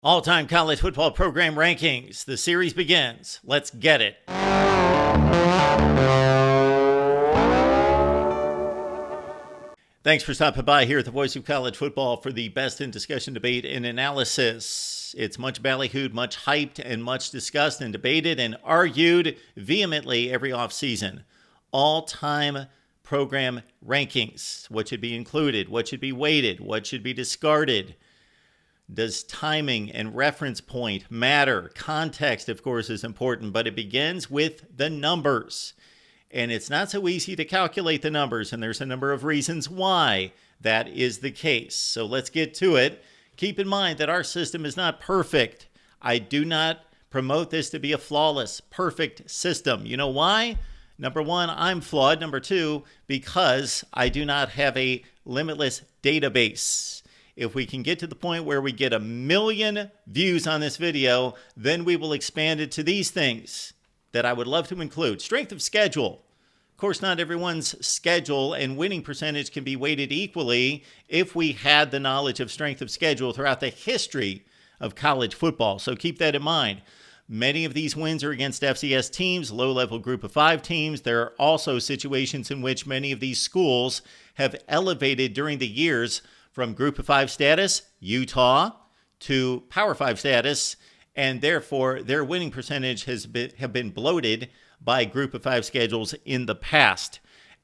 All-time college football program rankings. The series begins. Let's get it. Thanks for stopping by here at the Voice of College Football for the best in discussion, debate, and analysis. It's much ballyhooed, much hyped, and much discussed and debated and argued vehemently every offseason. All-time program rankings. What should be included? What should be weighted? What should be discarded? Does timing and reference point matter? Context, of course, is important, but it begins with the numbers. And it's not so easy to calculate the numbers, and there's a number of reasons why that is the case. So let's get to it. Keep in mind that our system is not perfect. I do not promote this to be a flawless, perfect system. You know why? Number one, I'm flawed. Number two, because I do not have a limitless database. If we can get to the point where we get 1 million views on this video, then we will expand it to these things that I would love to include. Strength of schedule. Of course, not everyone's schedule and winning percentage can be weighted equally if we had the knowledge of strength of schedule throughout the history of college football. So keep that in mind. Many of these wins are against FCS teams, low-level group of 5 teams. There are also situations in which many of these schools have elevated during the years from Group of 5 status, Utah, to Power 5 status, and therefore their winning percentage have been bloated by Group of 5 schedules in the past.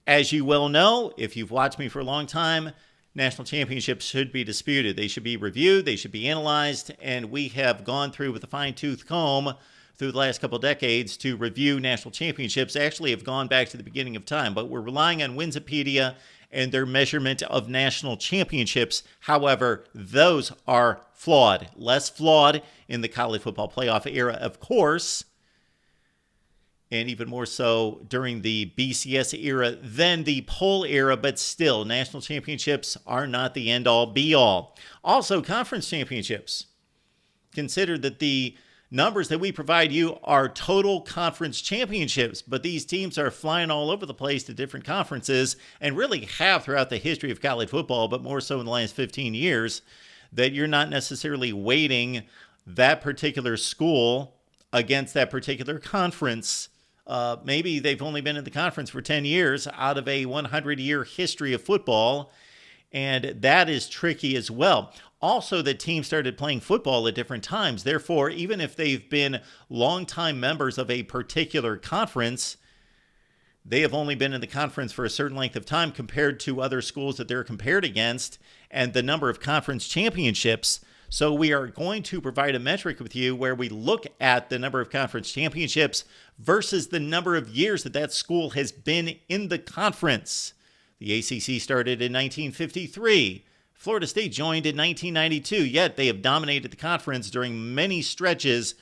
As you well know, if you've watched me for a long time, national championships should be disputed. They should be reviewed, they should be analyzed, and we have gone through with a fine-tooth comb through the last couple of decades to review national championships. Actually have gone back to the beginning of time, but we're relying on Winsipedia and their measurement of national championships. However, those are flawed. Less flawed in the college football playoff era, of course, and even more so during the BCS era than the poll era, but still, national championships are not the end-all, be-all. Also, conference championships. Consider that the numbers that we provide you are total conference championships, but these teams are flying all over the place to different conferences and really have throughout the history of college football, but more so in the last 15 years, that you're not necessarily weighting that particular school against that particular conference. Maybe they've only been in the conference for 10 years out of a 100-year history of football, and that is tricky as well. Also, the team started playing football at different times. Therefore, even if they've been longtime members of a particular conference, they have only been in the conference for a certain length of time compared to other schools that they're compared against and the number of conference championships. So we are going to provide a metric with you where we look at the number of conference championships versus the number of years that that school has been in the conference. The ACC started in 1953. Florida State joined in 1992, yet they have dominated the conference during many stretches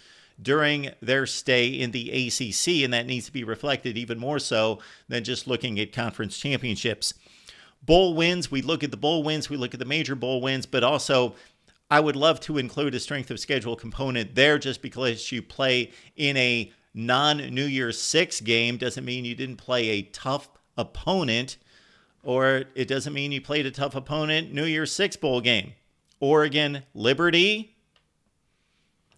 during their stay in the ACC, and that needs to be reflected even more so than just looking at conference championships. Bowl wins, we look at the bowl wins, we look at the major bowl wins, but also I would love to include a strength of schedule component there. Just because you play in a non-New Year's Six game doesn't mean you didn't play a tough opponent, or it doesn't mean you played a tough opponent New Year's Six bowl game. Oregon, Liberty.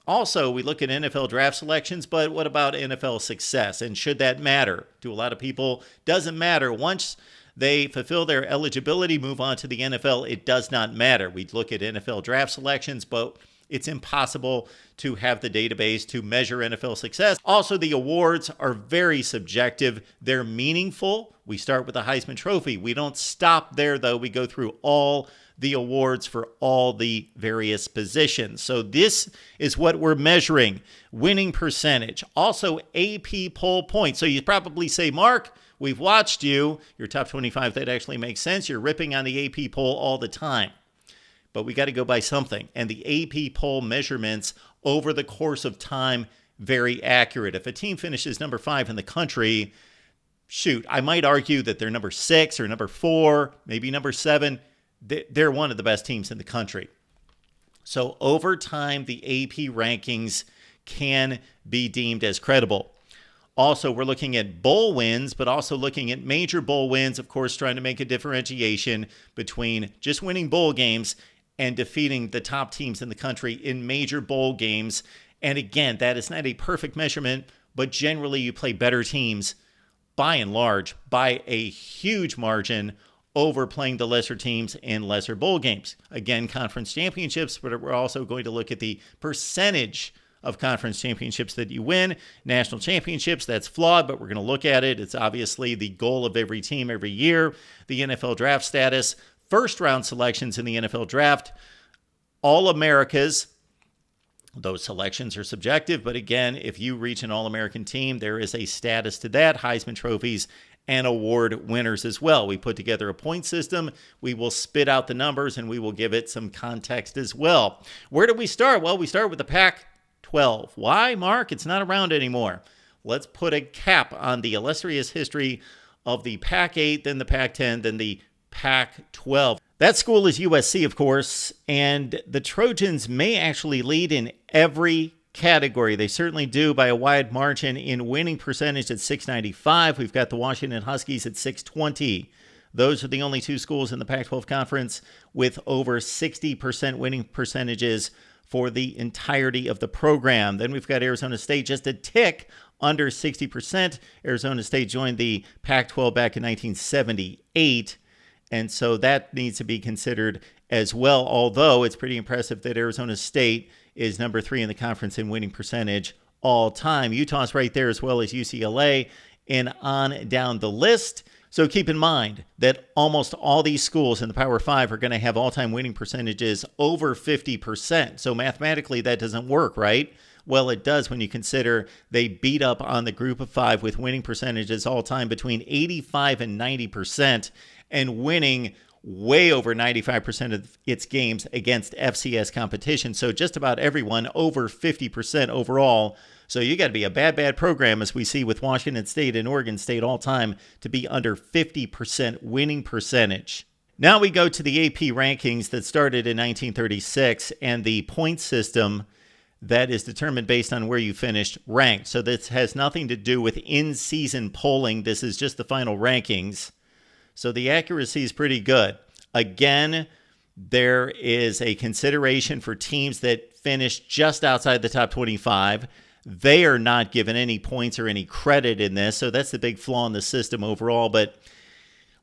Also, we look at NFL draft selections, but what about NFL success? And should that matter? To a lot of people, doesn't matter. Once they fulfill their eligibility, move on to the NFL, it does not matter. We look at NFL draft selections, but it's impossible to have the database to measure NFL success. Also, the awards are very subjective. They're meaningful. We start with the Heisman Trophy. We don't stop there, though. We go through all the awards for all the various positions. So this is what we're measuring. Winning percentage. Also, AP poll points. So you probably say, Mark, we've watched you. Your top 25, that actually makes sense. You're ripping on the AP poll all the time. But we got to go by something. And the AP poll measurements over the course of time, very accurate. If a team finishes number 5 in the country, shoot, I might argue that they're number 6 or number 4, maybe number 7. They're one of the best teams in the country. So over time, the AP rankings can be deemed as credible. Also, we're looking at bowl wins, but also looking at major bowl wins, of course, trying to make a differentiation between just winning bowl games and defeating the top teams in the country in major bowl games. And again, that is not a perfect measurement, but generally you play better teams by and large by a huge margin over playing the lesser teams in lesser bowl games. Again, conference championships, but we're also going to look at the percentage of conference championships that you win. National championships, that's flawed, but we're going to look at it. It's obviously the goal of every team every year. The NFL draft status, first round selections in the NFL draft, All-Americas. Those selections are subjective, but again, if you reach an All-American team, there is a status to that. Heisman trophies and award winners as well. We put together a point system. We will spit out the numbers and we will give it some context as well. Where do we start? Well, we start with the Pac-12. Why, Mark? It's not around anymore. Let's put a cap on the illustrious history of the Pac-8, then the Pac-10, then the Pac-12. That school is USC, of course, and the Trojans may actually lead in every category. They certainly do by a wide margin in winning percentage at .695. We've got the Washington Huskies at .620. Those are the only two schools in the Pac-12 conference with over 60% winning percentages for the entirety of the program. Then we've got Arizona State just a tick under 60%. Arizona State joined the Pac-12 back in 1978. And so that needs to be considered as well, although it's pretty impressive that Arizona State is number 3 in the conference in winning percentage all time. Utah's right there as well as UCLA and on down the list. So keep in mind that almost all these schools in the Power 5 are going to have all-time winning percentages over 50%. So mathematically that doesn't work, right? Well, it does when you consider they beat up on the group of 5 with winning percentages all-time between 85 and 90%. And winning way over 95% of its games against FCS competition. So just about everyone over 50% overall. So you got to be a bad program, as we see with Washington State and Oregon State all time, to be under 50% winning percentage. Now we go to the AP rankings that started in 1936 and the point system that is determined based on where you finished ranked. So this has nothing to do with in-season polling. This is just the final rankings. So the accuracy is pretty good. Again, there is a consideration for teams that finish just outside the top 25. They are not given any points or any credit in this, so that's the big flaw in the system overall. But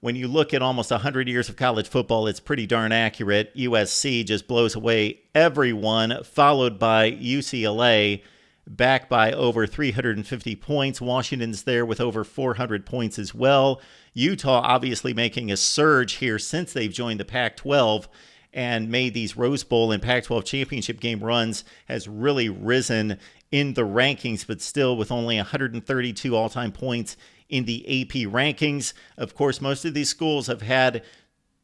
when you look at almost 100 years of college football, it's pretty darn accurate. USC just blows away everyone, followed by UCLA, back by over 350 points. Washington's there with over 400 points as well. Utah obviously making a surge here since they've joined the Pac-12 and made these Rose Bowl and Pac-12 championship game runs, has really risen in the rankings, but still with only 132 all-time points in the AP rankings. Of course, most of these schools have had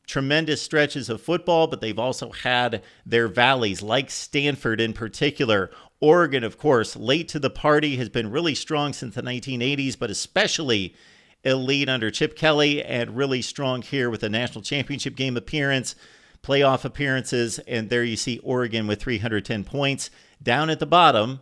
tremendous stretches of football, but they've also had their valleys, like Stanford in particular. Oregon, of course, late to the party, has been really strong since the 1980s, but especially elite under Chip Kelly, and really strong here with a national championship game appearance, playoff appearances, and there you see Oregon with 310 points. Down at the bottom,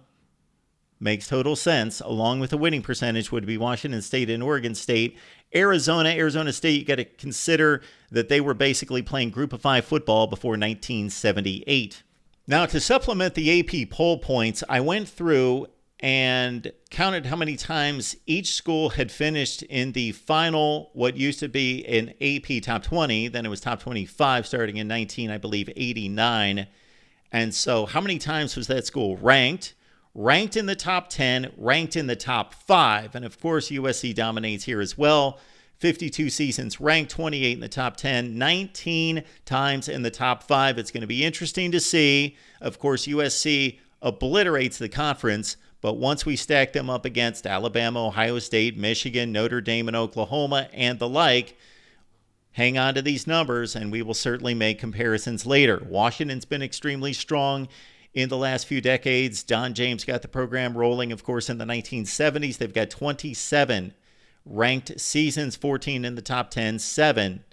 makes total sense, along with the winning percentage, would be Washington State and Oregon State. Arizona State, you got to consider that they were basically playing Group of 5 football before 1978. Now, to supplement the AP poll points, I went through and counted how many times each school had finished in the final, what used to be an AP top 20, then it was top 25 starting in 89. And so how many times was that school ranked in the top 10, ranked in the top 5? And of course, USC dominates here as well. 52 seasons ranked, 28 in the top 10, 19 times in the top 5. It's going to be interesting to see. Of course, USC obliterates the conference, but once we stack them up against Alabama, Ohio State, Michigan, Notre Dame, and Oklahoma, and the like, hang on to these numbers, and we will certainly make comparisons later. Washington's been extremely strong in the last few decades. Don James got the program rolling, of course, in the 1970s. They've got 27 ranked seasons, 14 in the top 10, 7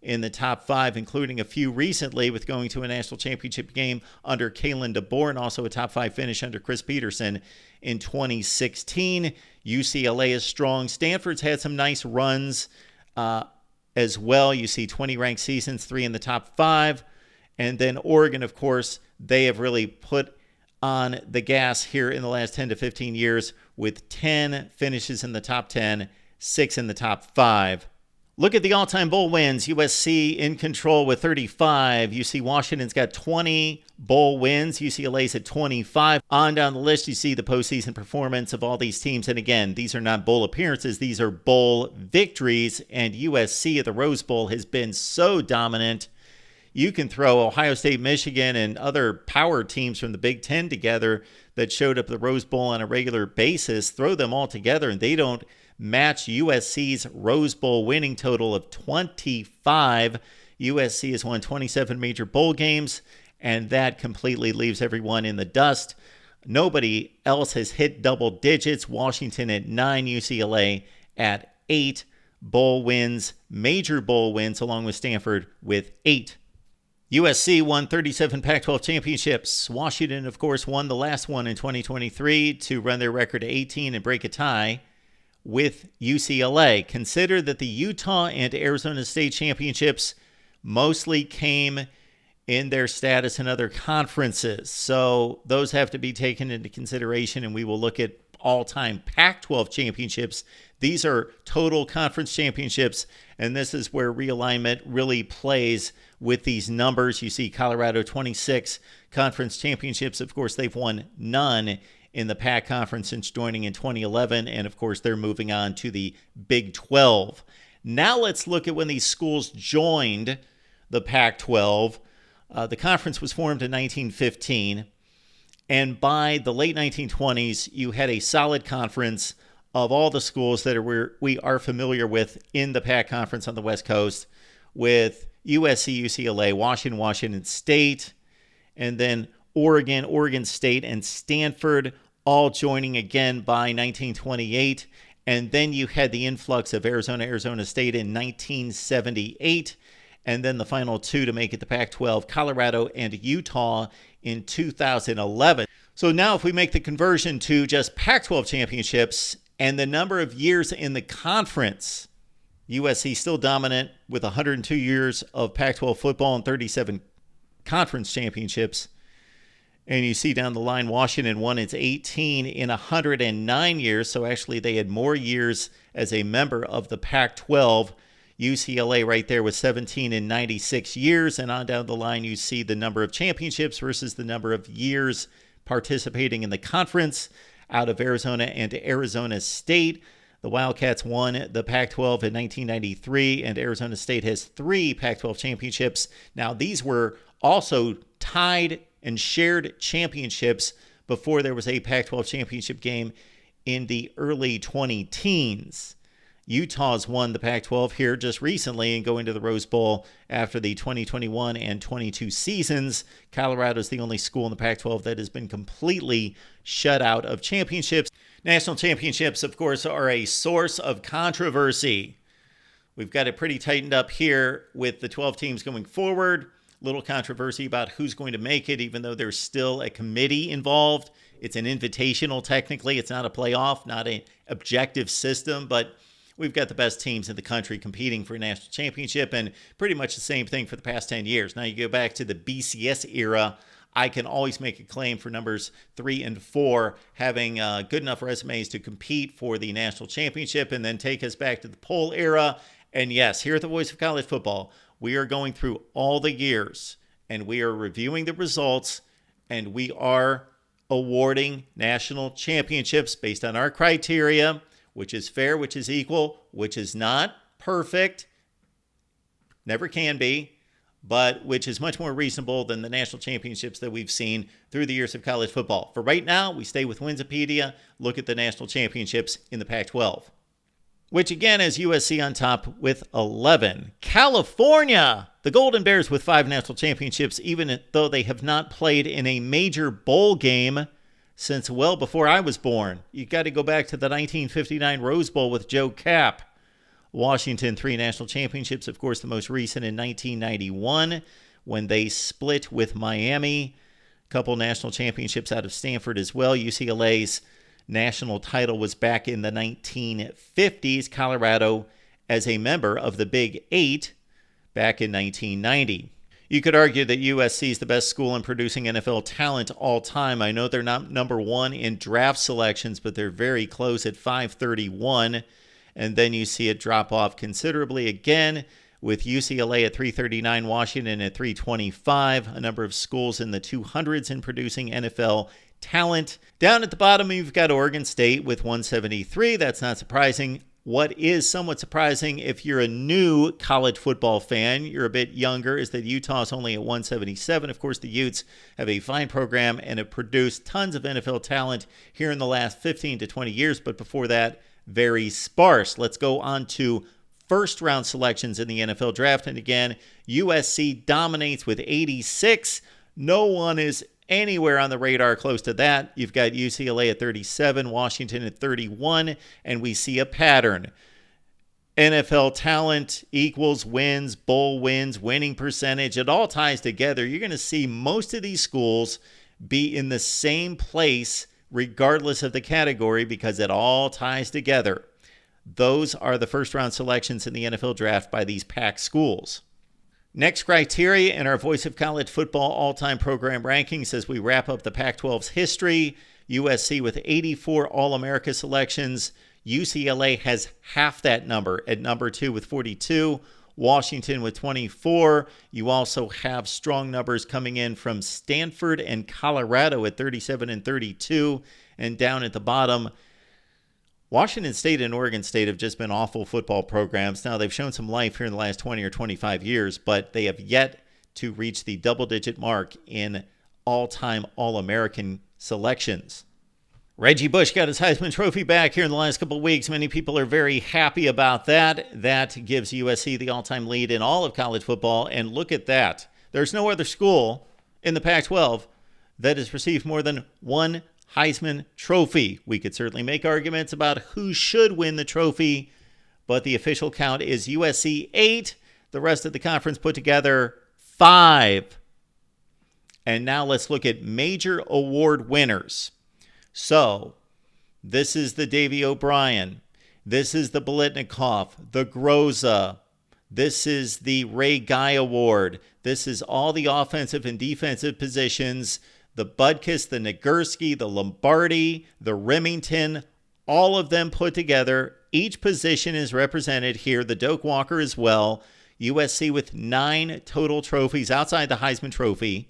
in the top 5, including a few recently with going to a national championship game under Kalen DeBoer, and also a top 5 finish under Chris Peterson in 2016. UCLA is strong. Stanford's had some nice runs as well. You see 20 ranked seasons, 3 in the top 5. And then Oregon, of course, they have really put on the gas here in the last 10 to 15 years with 10 finishes in the top 10, 6 in the top 5. Look at the all-time bowl wins. USC in control with 35. You see Washington's got 20 bowl wins. UCLA's at 25. On down the list, you see the postseason performance of all these teams. And again, these are not bowl appearances. These are bowl victories. And USC at the Rose Bowl has been so dominant. You can throw Ohio State, Michigan, and other power teams from the Big Ten together that showed up at the Rose Bowl on a regular basis. Throw them all together, and they don't match USC's Rose Bowl winning total of 25. USC has won 27 major bowl games, and that completely leaves everyone in the dust. Nobody else has hit double digits. Washington at 9, UCLA at 8 bowl wins, major bowl wins, along with Stanford with 8. USC won 37 Pac-12 championships. Washington, of course, won the last one in 2023 to run their record to 18 and break a tie with UCLA. Consider that the Utah and Arizona State championships mostly came in their status in other conferences. So those have to be taken into consideration, and we will look at all-time Pac-12 championships. These are total conference championships, and this is where realignment really plays with these numbers. You see Colorado 26 conference championships. Of course, they've won none in the Pac Conference since joining in 2011, and of course, they're moving on to the Big 12. Now let's look at when these schools joined the Pac-12. The conference was formed in 1915, and by the late 1920s, you had a solid conference of all the schools that we are familiar with in the Pac Conference on the West Coast, with USC, UCLA, Washington State, and then Oregon, Oregon State, and Stanford all joining again by 1928. And then you had the influx of Arizona State in 1978. And then the final two to make it the Pac-12, Colorado and Utah in 2011. So now if we make the conversion to just Pac-12 championships and the number of years in the conference, USC still dominant with 102 years of Pac-12 football and 37 conference championships. And you see down the line, Washington won its 18 in 109 years. So actually they had more years as a member of the Pac-12. UCLA right there with 17 in 96 years. And on down the line, you see the number of championships versus the number of years participating in the conference out of Arizona and Arizona State. The Wildcats won the Pac-12 in 1993, and Arizona State has 3 Pac-12 championships. Now, these were also tied and shared championships before there was a Pac-12 championship game in the early 2010s. Utah's won the Pac-12 here just recently and going to the Rose Bowl after the 2021 and 22 seasons. Colorado's the only school in the Pac-12 that has been completely shut out of championships. National championships, of course, are a source of controversy. We've got it pretty tightened up here with the 12 teams going forward. Little controversy about who's going to make it, even though there's still a committee involved. It's an invitational, technically. It's not a playoff, not an objective system, but we've got the best teams in the country competing for a national championship, and pretty much the same thing for the past 10 years. Now you go back to the BCS era, I can always make a claim for numbers 3 and 4 having good enough resumes to compete for the national championship, and then take us back to the poll era. And yes, here at the Voice of College Football, we are going through all the years, and we are reviewing the results, and we are awarding national championships based on our criteria, which is fair, which is equal, which is not perfect, never can be, but which is much more reasonable than the national championships that we've seen through the years of college football. For right now, we stay with Winsipedia. Look at the national championships in the Pac-12, which again is USC on top with 11. California, the Golden Bears with 5 national championships, even though they have not played in a major bowl game since well before I was born. You got to go back to the 1959 Rose Bowl with Joe Kapp. Washington, 3 national championships, of course, the most recent in 1991 when they split with Miami. A couple national championships out of Stanford as well. UCLA's national title was back in the 1950s. Colorado as a member of the Big 8 back in 1990. You could argue that USC is the best school in producing NFL talent all time. I know they're not number one in draft selections, but they're very close at 531. And then you see it drop off considerably again with UCLA at 339, Washington at 325, a number of schools in the 200s in producing NFL talent. Down at the bottom, you've got Oregon State with 173. That's not surprising. What is somewhat surprising if you're a new college football fan, you're a bit younger, is that Utah's only at 177. Of course, the Utes have a fine program and have produced tons of NFL talent here in the last 15 to 20 years, but before that, very sparse. Let's go on to first-round selections in the NFL draft. And again, USC dominates with 86. No one is anywhere on the radar close to that. You've got UCLA at 37, Washington at 31, and we see a pattern. NFL talent equals wins, bowl wins, winning percentage. It all ties together. You're going to see most of these schools be in the same place regardless of the category because it all ties together. Those are the first-round selections in the NFL draft by these PAC schools. Next criteria in our Voice of College Football all-time program rankings as we wrap up the Pac-12's history. USC with 84 All-America selections. UCLA has half that number at number 2 with 42. Washington with 24. You also have strong numbers coming in from Stanford and Colorado at 37 and 32. And down at the bottom, Washington State and Oregon State have just been awful football programs. Now, they've shown some life here in the last 20 or 25 years, but they have yet to reach the double-digit mark in all-time All-American selections. Reggie Bush got his Heisman Trophy back here in the last couple of weeks. Many people are very happy about that. That gives USC the all-time lead in all of college football, and look at that. There's no other school in the Pac-12 that has received more than one Heisman Trophy. We could certainly make arguments about who should win the trophy, but the official count is USC 8, the rest of the conference put together 5. And now let's look at major award winners. So, this is the Davy O'Brien. This is the Biletnikoff, the Groza. This is the Ray Guy Award. This is all the offensive and defensive positions. The Butkus, the Nagurski, the Lombardi, the Remington, all of them put together. Each position is represented here. The Doak Walker as well. USC with 9 total trophies outside the Heisman Trophy.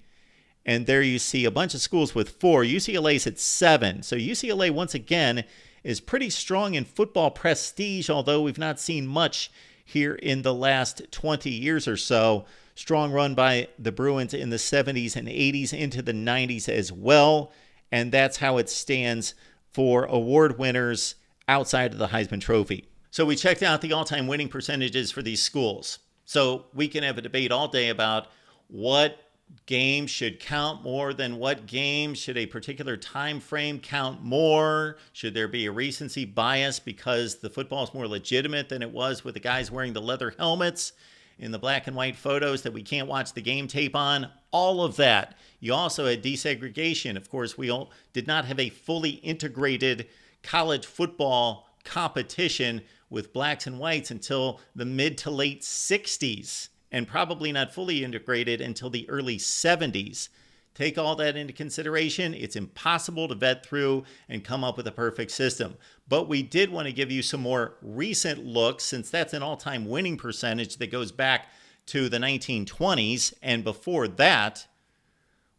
And there you see a bunch of schools with 4. UCLA's at 7. So UCLA, once again, is pretty strong in football prestige, although we've not seen much here in the last 20 years or so. Strong run by the Bruins in the 70s and 80s into the 90s as well. And that's how it stands for award winners outside of the Heisman Trophy. So we checked out the all-time winning percentages for these schools. So we can have a debate all day about what game should count more than what game. Should a particular time frame count more? Should there be a recency bias because the football is more legitimate than it was with the guys wearing the leather helmets in the black and white photos that we can't watch the game tape on? All of that. You also had desegregation. Of course, we did not have a fully integrated college football competition with blacks and whites until the mid to late 60s, and probably not fully integrated until the early 70s. Take all that into consideration. It's impossible to vet through and come up with a perfect system. But we did want to give you some more recent looks, since that's an all-time winning percentage that goes back to the 1920s. And before that,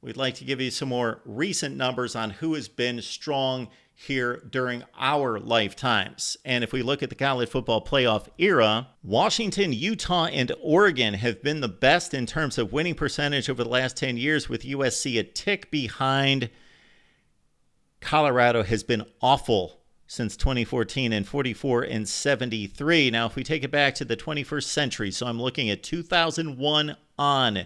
we'd like to give you some more recent numbers on who has been strong here during our lifetimes. And if we look at the college football playoff era, Washington, Utah, and Oregon have been the best in terms of winning percentage over the last 10 years, with USC a tick behind. Colorado has been awful since 2014 and 44 and 73. Now, if we take it back to the 21st century, so I'm looking at 2001 on,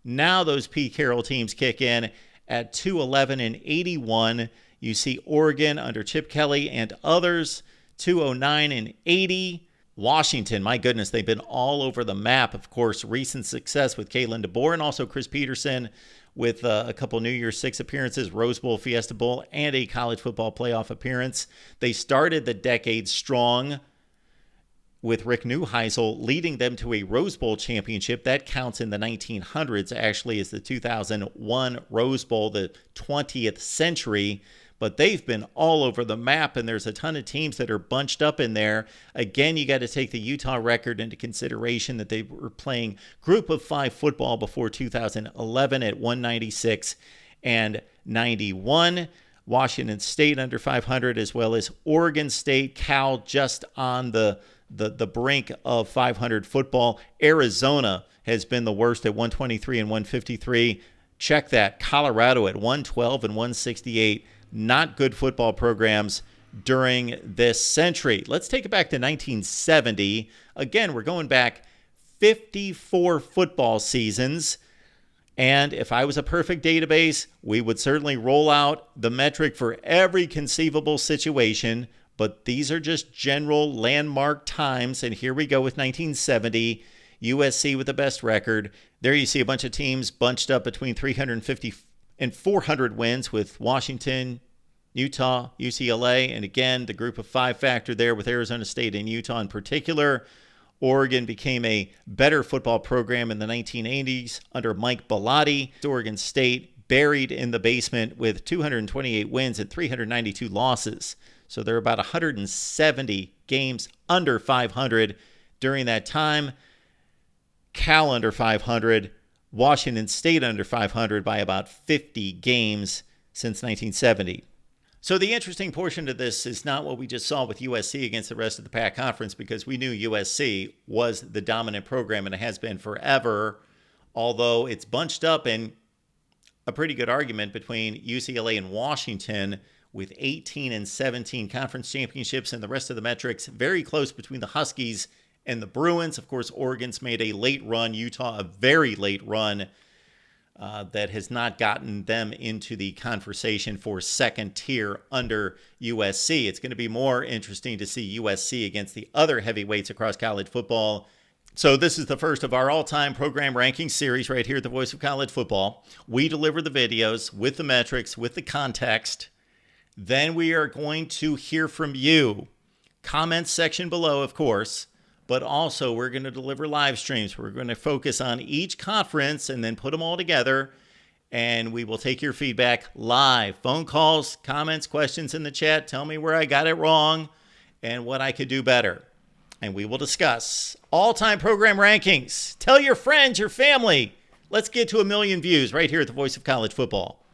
now those Pete Carroll teams kick in at 211 and 81. You see Oregon under Chip Kelly and others, 209 and 80. Washington, my goodness, they've been all over the map. Of course, recent success with Kalen DeBoer and also Chris Peterson with a couple New Year's Six appearances, Rose Bowl, Fiesta Bowl, and a college football playoff appearance. They started the decade strong. with Rick Neuheisel leading them to a Rose Bowl championship. That counts in the 1900s, actually, as the 2001 Rose Bowl, the 20th century. But they've been all over the map, and there's a ton of teams that are bunched up in there. Again, you got to take the Utah record into consideration that they were playing group of 5 football before 2011 at 196 and 91. Washington State under 500, as well as Oregon State, Cal just on the brink of 500 football. Arizona has been the worst at 123 and 153. Check that. Colorado at 112 and 168. Not good football programs during this century. Let's take it back to 1970. Again, we're going back 54 football seasons. And if I was a perfect database, we would certainly roll out the metric for every conceivable situation. But these are just general landmark times. And here we go with 1970, USC with the best record. There you see a bunch of teams bunched up between 350 and 400 wins with Washington, Utah, UCLA. And again, the group of 5 factor there with Arizona State and Utah in particular. Oregon became a better football program in the 1980s under Mike Bellotti. Oregon State buried in the basement with 228 wins and 392 losses. So they're about 170 games under 500 during that time. Cal under 500, Washington State under 500 by about 50 games since 1970. So the interesting portion of this is not what we just saw with USC against the rest of the Pac Conference, because we knew USC was the dominant program and it has been forever, although it's bunched up in a pretty good argument between UCLA and Washington with 18 and 17 conference championships, and the rest of the metrics very close between the Huskies and the Bruins. Of course, Oregon's made a late run, Utah a very late run. That has not gotten them into the conversation for second tier under USC. It's going to be more interesting to see USC against the other heavyweights across college football. So this is the first of our all-time program ranking series right here at the Voice of College Football. We deliver the videos with the metrics, with the context. Then we are going to hear from you. Comments section below, of course. But also, we're going to deliver live streams. We're going to focus on each conference and then put them all together. And we will take your feedback live. Phone calls, comments, questions in the chat. Tell me where I got it wrong and what I could do better. And we will discuss all-time program rankings. Tell your friends, your family. Let's get to 1 million views right here at the Voice of College Football.